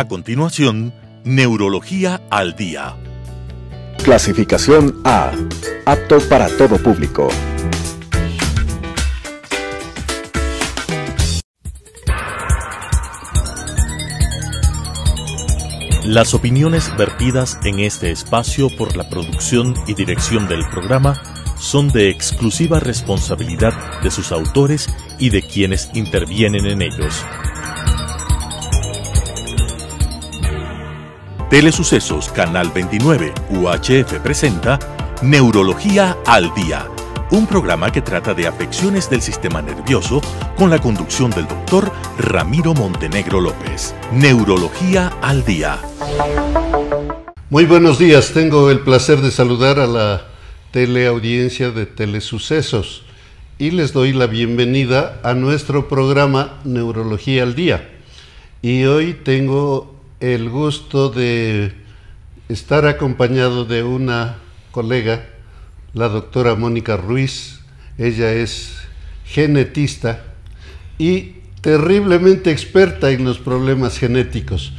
A continuación, Neurología al Día. Clasificación A. Apto para todo público. Las opiniones vertidas en este espacio por la producción y dirección del programa son de exclusiva responsabilidad de sus autores y de quienes intervienen en ellos. Telesucesos Canal 29 UHF presenta Neurología al Día, un programa que trata de afecciones del sistema nervioso con la conducción del doctor Ramiro Montenegro López. Neurología al Día. Muy buenos días, tengo el placer de saludar a la teleaudiencia de Telesucesos y les doy la bienvenida a nuestro programa Neurología al Día. Y hoy tengo el gusto de estar acompañado de una colega, la doctora Mónica Ruiz. Ella es genetista y terriblemente experta en los problemas genéticos.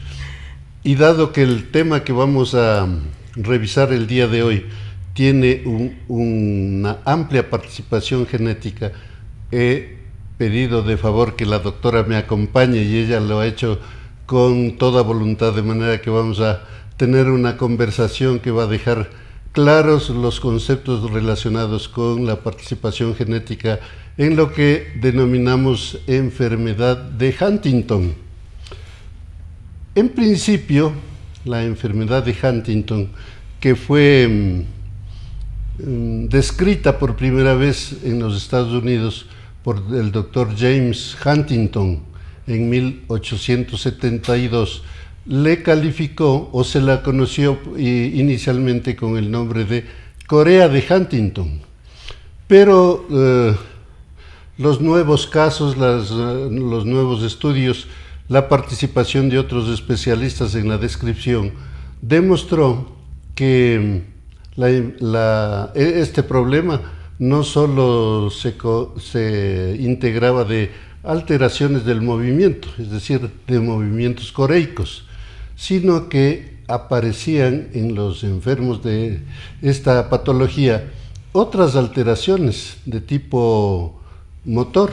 Y dado que el tema que vamos a revisar el día de hoy tiene una amplia participación genética, he pedido de favor que la doctora me acompañe y ella lo ha hecho con toda voluntad, de manera que vamos a tener una conversación que va a dejar claros los conceptos relacionados con la participación genética en lo que denominamos enfermedad de Huntington. En principio, la enfermedad de Huntington, que fue descrita por primera vez en los Estados Unidos por el doctor James Huntington en 1872, le calificó o se la conoció inicialmente con el nombre de Corea de Huntington. Pero los nuevos casos, los nuevos estudios, la participación de otros especialistas en la descripción demostró que este problema no solo se integraba de alteraciones del movimiento, es decir, de movimientos coreicos, sino que aparecían en los enfermos de esta patología otras alteraciones de tipo motor.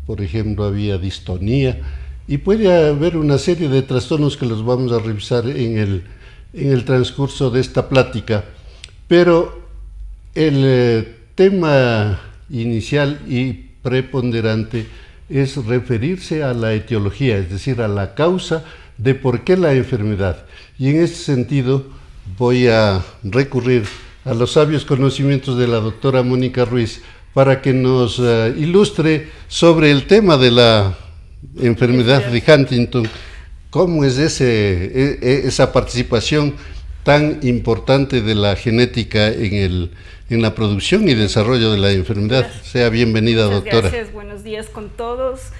Por ejemplo, había distonía y puede haber una serie de trastornos que los vamos a revisar en el transcurso de esta plática. Pero el tema inicial y preponderante es referirse a la etiología, es decir, a la causa de por qué la enfermedad. Y en este sentido voy a recurrir a los sabios conocimientos de la doctora Mónica Ruiz para que nos ilustre sobre el tema de la enfermedad de Huntington, cómo es esa participación tan importante de la genética en la producción y desarrollo de la enfermedad. Gracias. Sea bienvenida, muchas doctora. Gracias, buenos días con todos.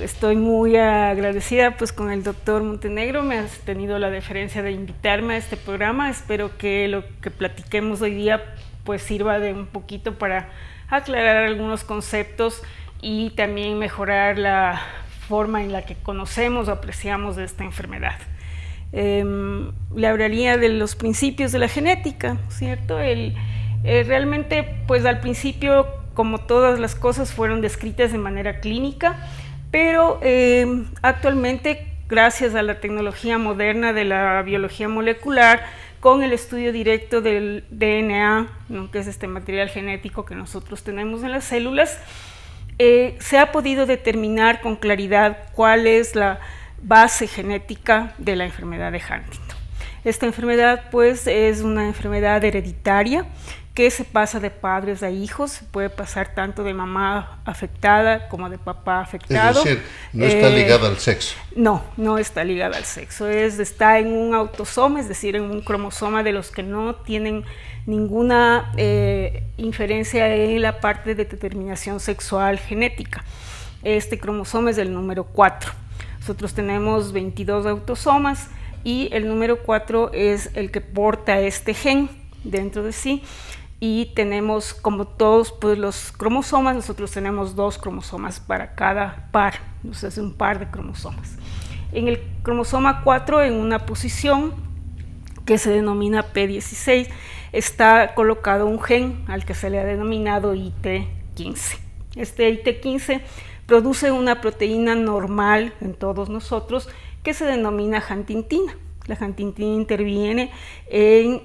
Estoy muy agradecida con el doctor Montenegro, me has tenido la deferencia de invitarme a este programa. Espero que lo que platiquemos hoy día sirva de un poquito para aclarar algunos conceptos y también mejorar la forma en la que conocemos o apreciamos de esta enfermedad. Le hablaría de los principios de la genética, ¿cierto? Realmente, al principio, como todas las cosas, fueron descritas de manera clínica, pero actualmente, gracias a la tecnología moderna de la biología molecular, con el estudio directo del DNA, ¿no?, que es este material genético que nosotros tenemos en las células, se ha podido determinar con claridad cuál es la base genética de la enfermedad de Huntington. Esta enfermedad es una enfermedad hereditaria que se pasa de padres a hijos, se puede pasar tanto de mamá afectada como de papá afectado. Es decir, no está ligada al sexo. No, no está ligada al sexo, está en un autosoma, es decir, en un cromosoma de los que no tienen ninguna inferencia en la parte de determinación sexual genética. Este cromosoma es el número 4. Nosotros tenemos 22 autosomas y el número 4 es el que porta este gen dentro de sí, y tenemos, como todos los cromosomas, nosotros tenemos 2 cromosomas para cada par, entonces es un par de cromosomas. En el cromosoma 4, en una posición que se denomina P16, está colocado un gen al que se le ha denominado IT15. Este IT15 produce una proteína normal en todos nosotros que se denomina huntingtina. La huntingtina interviene en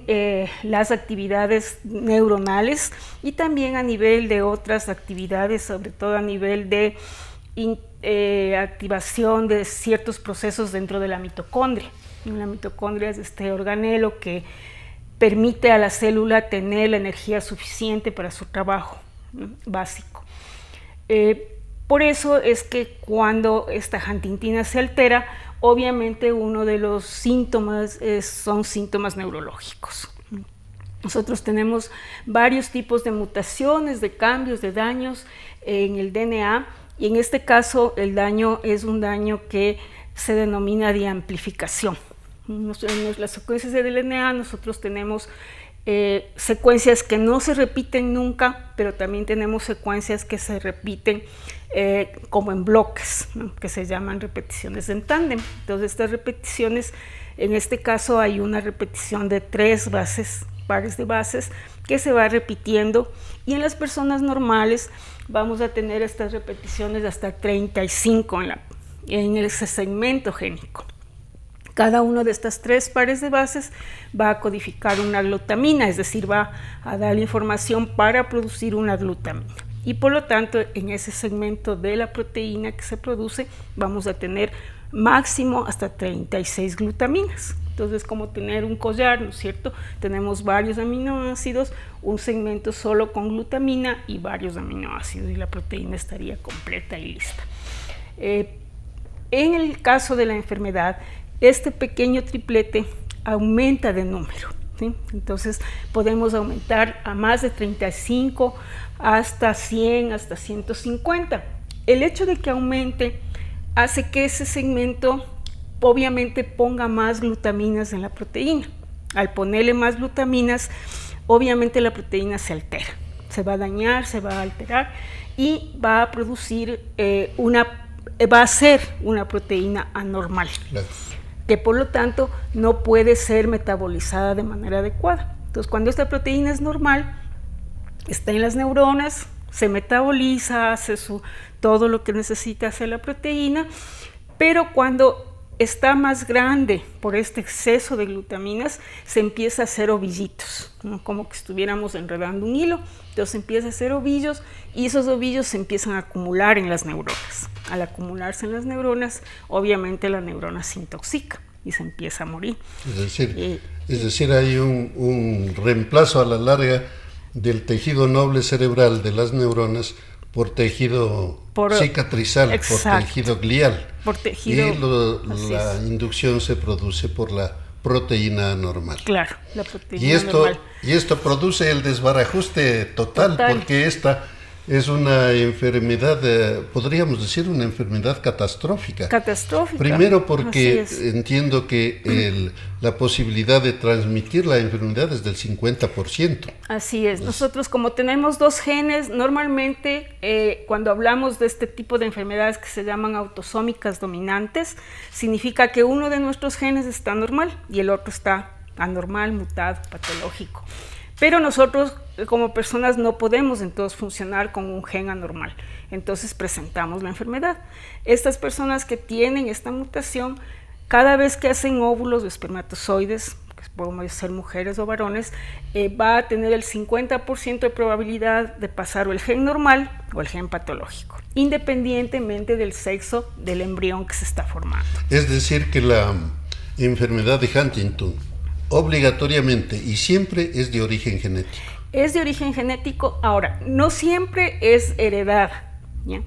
las actividades neuronales y también a nivel de otras actividades, sobre todo a nivel de activación de ciertos procesos dentro de la mitocondria. La mitocondria es este organelo que permite a la célula tener la energía suficiente para su trabajo básico. Por eso es que cuando esta huntingtina se altera, obviamente uno de los síntomas son síntomas neurológicos. Nosotros tenemos varios tipos de mutaciones, de cambios, de daños en el DNA, y en este caso el daño es un daño que se denomina de amplificación. En las secuencias de DNA nosotros tenemos secuencias que no se repiten nunca, pero también tenemos secuencias que se repiten como en bloques, ¿no?, que se llaman repeticiones en tándem. Entonces estas repeticiones, en este caso hay una repetición de 3 pares de bases que se va repitiendo, y en las personas normales vamos a tener estas repeticiones hasta 35 en ese segmento génico. Cada uno de estas 3 pares de bases va a codificar una glutamina, es decir, va a dar información para producir una glutamina. Y por lo tanto, en ese segmento de la proteína que se produce, vamos a tener máximo hasta 36 glutaminas. Entonces, como tener un collar, ¿no es cierto? Tenemos varios aminoácidos, un segmento solo con glutamina y varios aminoácidos, y la proteína estaría completa y lista. En el caso de la enfermedad, este pequeño triplete aumenta de número, ¿sí? Entonces podemos aumentar a más de 35, hasta 100, hasta 150. El hecho de que aumente hace que ese segmento obviamente ponga más glutaminas en la proteína. Al ponerle más glutaminas, obviamente la proteína se altera, se va a dañar, se va a alterar y va a producir va a ser una proteína anormal. Claro. Que por lo tanto no puede ser metabolizada de manera adecuada. Entonces, cuando esta proteína es normal, está en las neuronas, se metaboliza, hace todo lo que necesita hacer la proteína, pero cuando está más grande por este exceso de glutaminas, se empieza a hacer ovillitos, ¿no?, como que estuviéramos enredando un hilo. Entonces empieza a hacer ovillos, y esos ovillos se empiezan a acumular en las neuronas. Al acumularse en las neuronas, obviamente la neurona se intoxica y se empieza a morir. Es decir, hay un reemplazo a la larga del tejido noble cerebral de las neuronas por tejido cicatrizal, exacto, por tejido glial. La inducción se produce por la proteína anormal. Claro, la proteína anormal. Y esto produce el desbarajuste total, porque esta es una enfermedad, podríamos decir una enfermedad catastrófica. Catastrófica. Primero porque entiendo que la posibilidad de transmitir la enfermedad es del 50%. Así es. Nosotros, como tenemos 2 genes, normalmente cuando hablamos de este tipo de enfermedades que se llaman autosómicas dominantes, significa que uno de nuestros genes está normal y el otro está anormal, mutado, patológico. Pero nosotros como personas no podemos entonces funcionar con un gen anormal, entonces presentamos la enfermedad. Estas personas que tienen esta mutación, cada vez que hacen óvulos o espermatozoides, que podemos ser mujeres o varones, va a tener el 50% de probabilidad de pasar o el gen normal o el gen patológico, independientemente del sexo del embrión que se está formando. Es decir, que la enfermedad de Huntington obligatoriamente y siempre es de origen genético. Es de origen genético. Ahora, no siempre es heredada, ¿ya?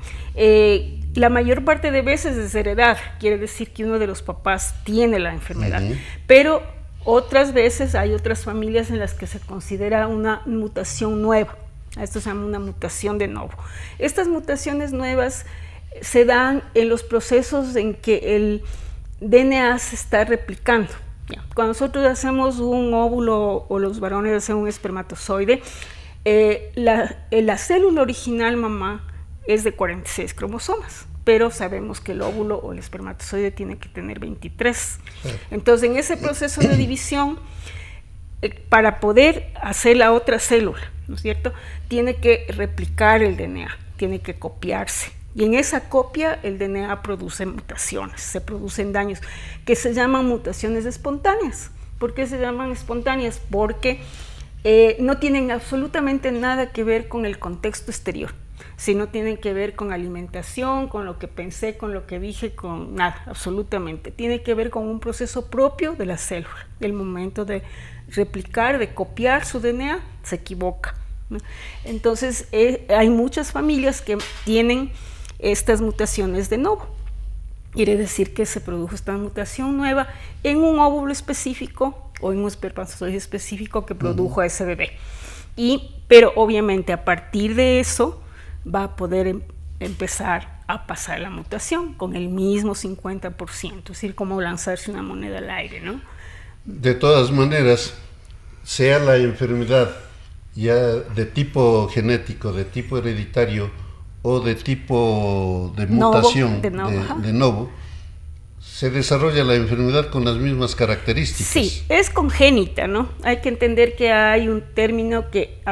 La mayor parte de veces es heredada, quiere decir que uno de los papás tiene la enfermedad, pero otras veces hay otras familias en las que se considera una mutación nueva. Esto se llama una mutación de novo. Estas mutaciones nuevas se dan en los procesos en que el DNA se está replicando. Cuando nosotros hacemos un óvulo o los varones hacen un espermatozoide, la célula original mamá es de 46 cromosomas, pero sabemos que el óvulo o el espermatozoide tiene que tener 23. Entonces, en ese proceso de división, para poder hacer la otra célula, ¿no es cierto?, tiene que replicar el DNA, tiene que copiarse. Y en esa copia el DNA produce mutaciones, se producen daños, que se llaman mutaciones espontáneas. ¿Por qué se llaman espontáneas? Porque no tienen absolutamente nada que ver con el contexto exterior, sino tienen que ver con alimentación, con lo que pensé, con lo que dije, con nada, absolutamente. Tiene que ver con un proceso propio de la célula. El momento de replicar, de copiar su DNA, se equivoca, ¿no? Entonces, hay muchas familias que tienen estas mutaciones de novo. Quiere decir que se produjo esta mutación nueva en un óvulo específico o en un espermatozoide específico que produjo a ese bebé. Pero obviamente a partir de eso va a poder empezar a pasar la mutación con el mismo 50%, es decir, como lanzarse una moneda al aire, ¿no? De todas maneras, sea la enfermedad ya de tipo genético, de tipo hereditario o de tipo de mutación de novo, se desarrolla la enfermedad con las mismas características. Sí, es congénita, ¿no? Hay que entender que hay un término que,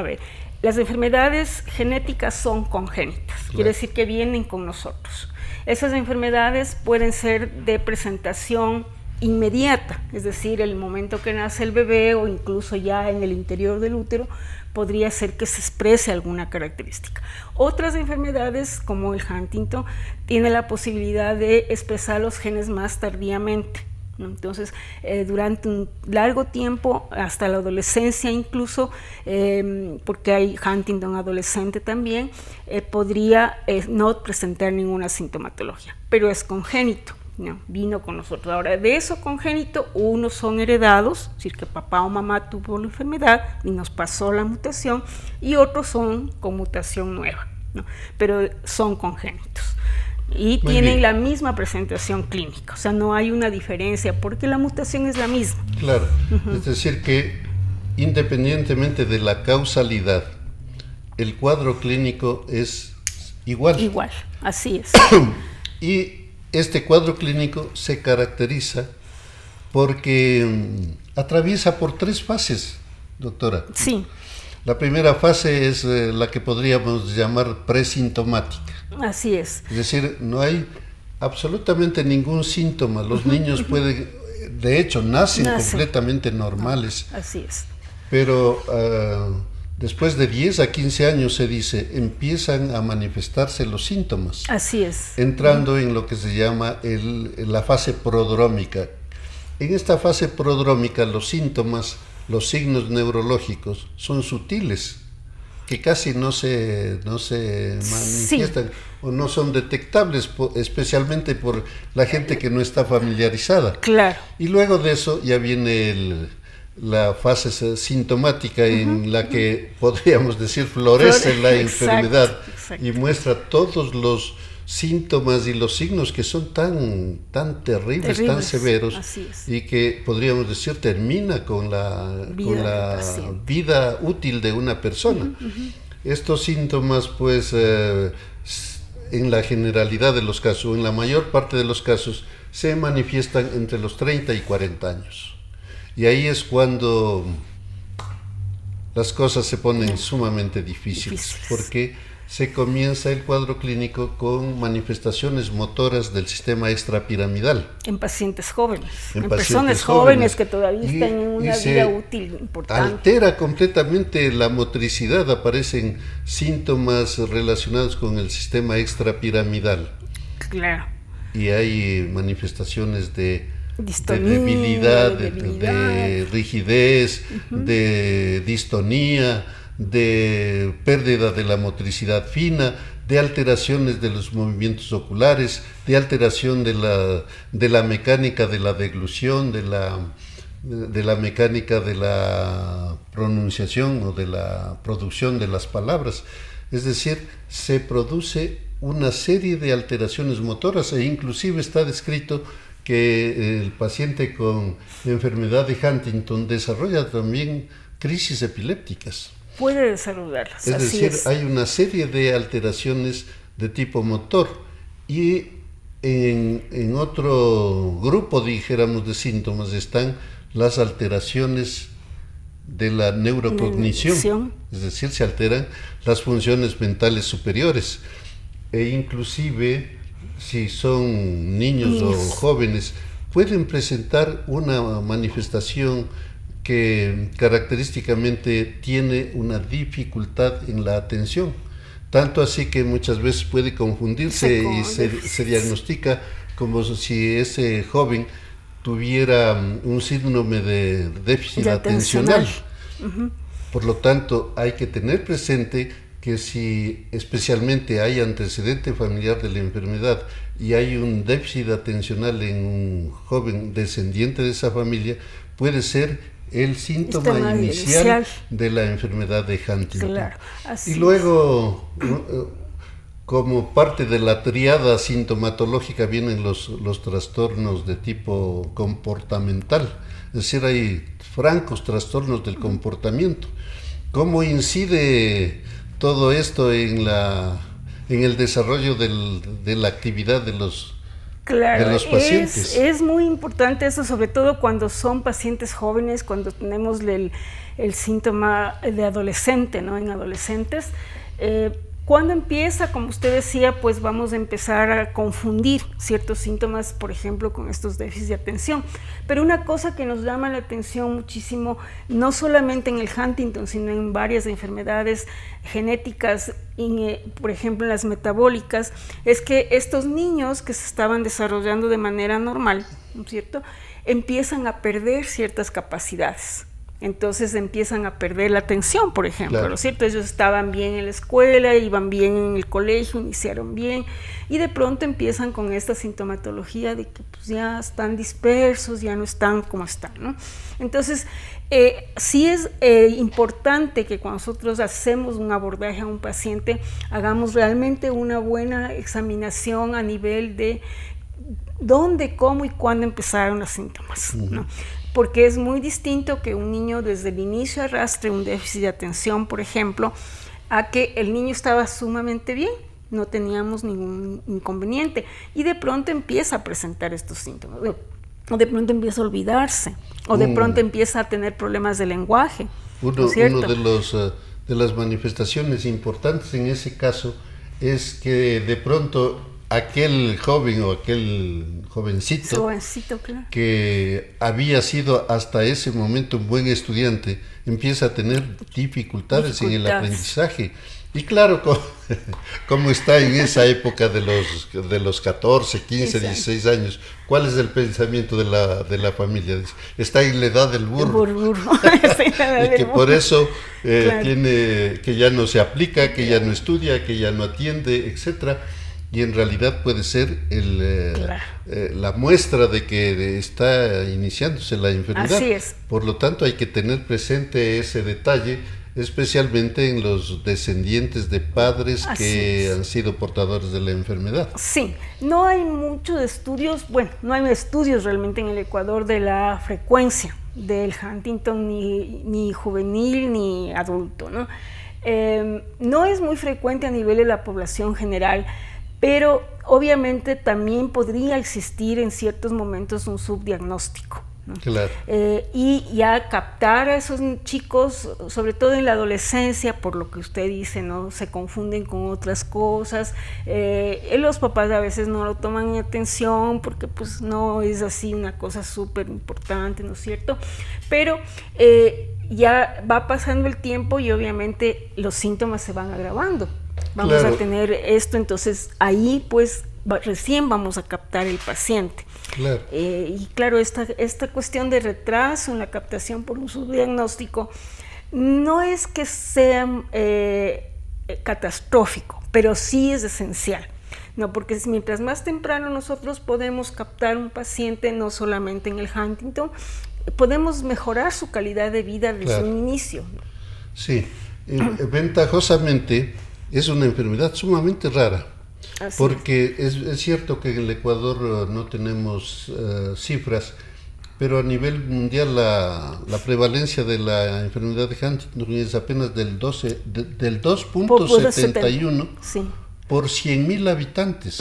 las enfermedades genéticas son congénitas, claro. Quiere decir que vienen con nosotros. Esas enfermedades pueden ser de presentación inmediata, es decir, el momento que nace el bebé o incluso ya en el interior del útero, podría ser que se exprese alguna característica. Otras enfermedades, como el Huntington, tienen la posibilidad de expresar los genes más tardíamente, ¿no? Entonces, durante un largo tiempo, hasta la adolescencia incluso, porque hay Huntington adolescente también, podría no presentar ninguna sintomatología, pero es congénito. No, vino con nosotros. Ahora, de eso congénito, unos son heredados, es decir, que papá o mamá tuvo la enfermedad y nos pasó la mutación, y otros son con mutación nueva, ¿no? Pero son congénitos y tienen la misma presentación clínica, o sea, no hay una diferencia porque la mutación es la misma. Claro, es decir que independientemente de la causalidad, el cuadro clínico es igual. Igual, así es. Y este cuadro clínico se caracteriza porque atraviesa por 3 fases, doctora. Sí. La primera fase es la que podríamos llamar presintomática. Así es. Es decir, no hay absolutamente ningún síntoma. Los niños pueden, de hecho, nacen completamente normales. Así es. Pero después de 10 a 15 años, se dice, empiezan a manifestarse los síntomas. Así es. Entrando en lo que se llama la fase prodrómica. En esta fase prodrómica, los síntomas, los signos neurológicos son sutiles, que casi no se manifiestan, o no son detectables, especialmente por la gente que no está familiarizada. Claro. Y luego de eso ya viene la fase sintomática en la que podríamos decir florece la enfermedad. Exacto. Y muestra todos los síntomas y los signos que son tan terribles, tan severos, y que podríamos decir termina con la vida útil de una persona. Estos síntomas, pues, en la generalidad de los casos, en la mayor parte de los casos, se manifiestan entre los 30 y 40 años. Y ahí es cuando las cosas se ponen sumamente difíciles, porque se comienza el cuadro clínico con manifestaciones motoras del sistema extrapiramidal. En pacientes jóvenes, en personas jóvenes que todavía están en una vida útil importante. Altera completamente la motricidad, aparecen síntomas relacionados con el sistema extrapiramidal. Claro. Y hay manifestaciones de distonía, de rigidez, de distonía, de pérdida de la motricidad fina, de alteraciones de los movimientos oculares, de alteración de la mecánica de la deglución, de la mecánica de la pronunciación o de la producción de las palabras. Es decir, se produce una serie de alteraciones motoras, e inclusive está descrito que el paciente con enfermedad de Huntington desarrolla también crisis epilépticas. Puede desarrollarlas. Es decir, hay una serie de alteraciones de tipo motor, Y en otro grupo, dijéramos, de síntomas están las alteraciones de la neurocognición, es decir, se alteran las funciones mentales superiores, e inclusive si son niños o jóvenes pueden presentar una manifestación que característicamente tiene una dificultad en la atención, tanto así que muchas veces puede confundirse y se diagnostica como si ese joven tuviera un síndrome de déficit atencional. Por lo tanto, hay que tener presente que si especialmente hay antecedente familiar de la enfermedad y hay un déficit atencional en un joven descendiente de esa familia, puede ser el síntoma inicial de la enfermedad de Huntington. Claro, y luego, como parte de la triada sintomatológica, vienen los trastornos de tipo comportamental, es decir, hay francos trastornos del comportamiento. ¿Cómo incide todo esto en el desarrollo de la actividad de los pacientes? Es muy importante eso, sobre todo cuando son pacientes jóvenes, cuando tenemos el síntoma de adolescente, ¿no? En adolescentes, cuando empieza, como usted decía, pues vamos a empezar a confundir ciertos síntomas, por ejemplo, con estos déficits de atención. Pero una cosa que nos llama la atención muchísimo, no solamente en el Huntington, sino en varias enfermedades genéticas, por ejemplo en las metabólicas, es que estos niños que se estaban desarrollando de manera normal, ¿no es cierto?, empiezan a perder ciertas capacidades. Entonces empiezan a perder la atención, por ejemplo, claro. ¿No es cierto? Ellos estaban bien en la escuela, iban bien en el colegio, iniciaron bien, y de pronto empiezan con esta sintomatología de que pues, ya están dispersos, ya no están como están, ¿no? Entonces, sí es importante que cuando nosotros hacemos un abordaje a un paciente, hagamos realmente una buena examinación a nivel de dónde, cómo y cuándo empezaron los síntomas, ¿no? Porque es muy distinto que un niño desde el inicio arrastre un déficit de atención, por ejemplo, a que el niño estaba sumamente bien, no teníamos ningún inconveniente, y de pronto empieza a presentar estos síntomas, o de pronto empieza a olvidarse, o de pronto empieza a tener problemas de lenguaje. Uno de las manifestaciones importantes en ese caso es que de pronto aquel joven o aquel jovencito, claro, que había sido hasta ese momento un buen estudiante, empieza a tener dificultades en el aprendizaje. Y claro, como está en esa época de los 14, 15, 16 años, ¿cuál es el pensamiento de la familia? Está en la edad del burro. Y que por eso claro, tiene que ya no se aplica, que ya no estudia, que ya no atiende, etcétera. Y en realidad puede ser la muestra de que está iniciándose la enfermedad. Así es. Por lo tanto, hay que tener presente ese detalle, especialmente en los descendientes de padres que han sido portadores de la enfermedad. Sí, no hay muchos estudios, bueno, no hay estudios realmente en el Ecuador de la frecuencia del Huntington, ni juvenil ni adulto, ¿no? No es muy frecuente a nivel de la población general, pero obviamente también podría existir en ciertos momentos un subdiagnóstico, ¿no? Claro. Y ya captar a esos chicos, sobre todo en la adolescencia, por lo que usted dice, ¿no? Se confunden con otras cosas, los papás a veces no lo toman en atención porque pues no es así una cosa súper importante, ¿no es cierto? Pero ya va pasando el tiempo y obviamente los síntomas se van agravando. Vamos a tener esto, entonces ahí pues recién vamos a captar el paciente. Claro. Y claro, esta cuestión de retraso en la captación por un subdiagnóstico no es que sea catastrófico, pero sí es esencial, ¿no? Porque mientras más temprano nosotros podemos captar un paciente, no solamente en el Huntington, podemos mejorar su calidad de vida desde un inicio, ¿no? Sí, ventajosamente es una enfermedad sumamente rara. Así porque es cierto que en el Ecuador no tenemos cifras, pero a nivel mundial la prevalencia de la enfermedad de Huntington es apenas del 2.71 sí, por 100.000 habitantes.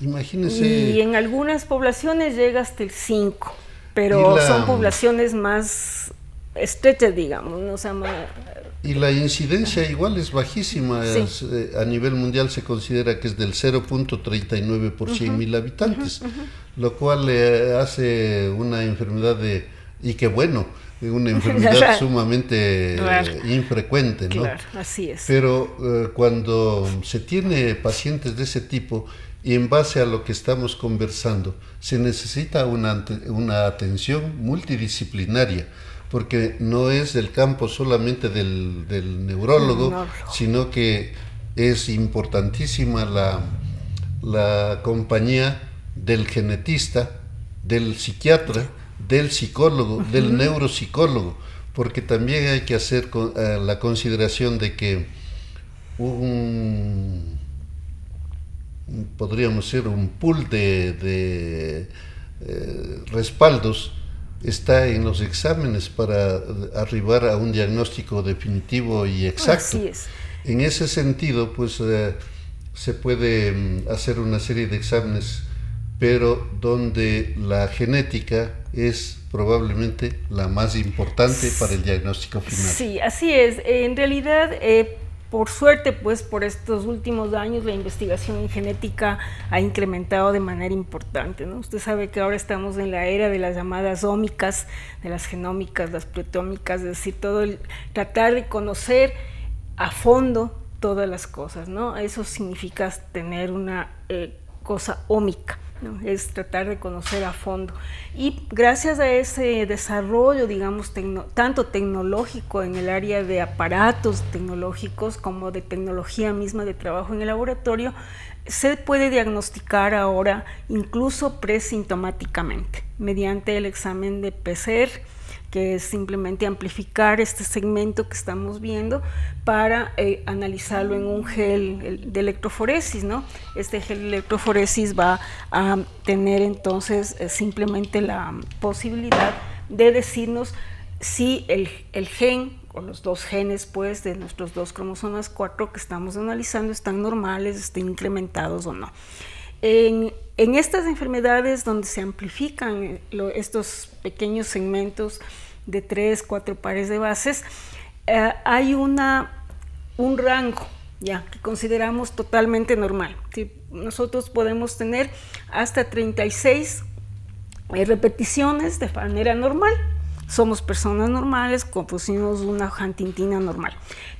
Imagínese. Y en algunas poblaciones llega hasta el 5, pero son poblaciones más estrechas, digamos, ¿no? O sea, y la incidencia igual es bajísima, sí. A nivel mundial se considera que es del 0.39 por 100.000 habitantes, lo cual hace una enfermedad y que bueno, una enfermedad sumamente infrecuente, ¿no? Claro, así es. Pero cuando se tiene pacientes de ese tipo, y en base a lo que estamos conversando, se necesita una atención multidisciplinaria, porque no es del campo solamente del neurólogo, sino que es importantísima la compañía del genetista, del psiquiatra, del psicólogo, del neuropsicólogo, porque también hay que hacer la consideración de que podríamos ser un pool de respaldos está en los exámenes para arribar a un diagnóstico definitivo y exacto. Así es. En ese sentido, pues se puede hacer una serie de exámenes, pero donde la genética es probablemente la más importante para el diagnóstico final. Sí, así es. En realidad, por suerte, pues por estos últimos años la investigación en genética ha incrementado de manera importante, ¿no? Usted sabe que ahora estamos en la era de las llamadas ómicas, de las genómicas, las proteómicas, es decir, todo el tratar de conocer a fondo todas las cosas, ¿no? Eso significa tener una cosa ómica, ¿no? Es tratar de conocer a fondo. Y gracias a ese desarrollo, digamos, tanto tecnológico en el área de aparatos tecnológicos como de tecnología misma de trabajo en el laboratorio, se puede diagnosticar ahora incluso presintomáticamente mediante el examen de PCR, que es simplemente amplificar este segmento que estamos viendo para analizarlo en un gel de electroforesis, ¿no? Este gel de electroforesis va a tener entonces simplemente la posibilidad de decirnos si el gen o los dos genes, pues, de nuestros dos cromosomas 4 que estamos analizando están normales, están incrementados o no. En estas enfermedades donde se amplifican estos pequeños segmentos de 3, 4 pares de bases, hay un rango ya que consideramos totalmente normal. ¿Sí? Nosotros podemos tener hasta 36 repeticiones de manera normal. Somos personas normales, compusimos una huntingtina normal,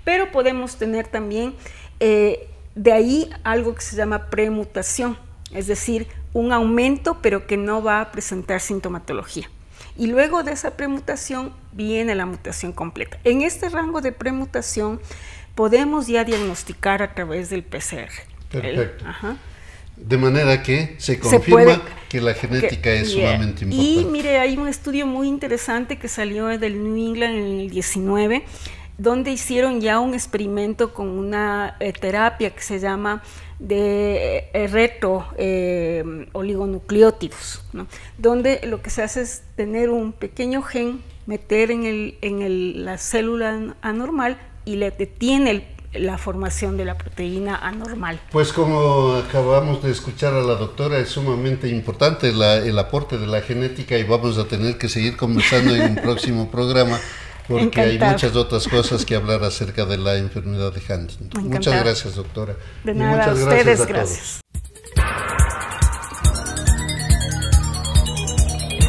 pero podemos tener también de ahí algo que se llama premutación, es decir, un aumento pero que no va a presentar sintomatología. Y luego de esa premutación viene la mutación completa. En este rango de premutación podemos ya diagnosticar a través del PCR. Perfecto. De manera que se confirma que la genética es sumamente importante. Y mire, hay un estudio muy interesante que salió del New England en el 19, donde hicieron ya un experimento con una terapia que se llama de oligonucleótidos, ¿no? Donde lo que se hace es tener un pequeño gen, meter en la célula anormal y le detiene la formación de la proteína anormal. Pues como acabamos de escuchar a la doctora, es sumamente importante el aporte de la genética y vamos a tener que seguir conversando en un próximo programa porque hay muchas otras cosas que hablar acerca de la enfermedad de Huntington. Muchas gracias, doctora. De nada, muchas gracias a ustedes, gracias.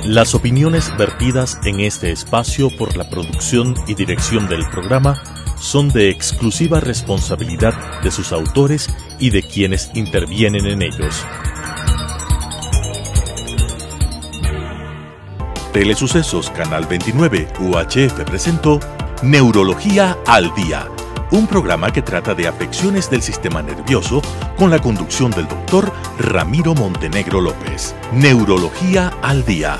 Las opiniones vertidas en este espacio por la producción y dirección del programa son de exclusiva responsabilidad de sus autores y de quienes intervienen en ellos. Telesucesos Canal 29 UHF presentó Neurología al Día, un programa que trata de afecciones del sistema nervioso con la conducción del doctor Ramiro Montenegro López. Neurología al Día.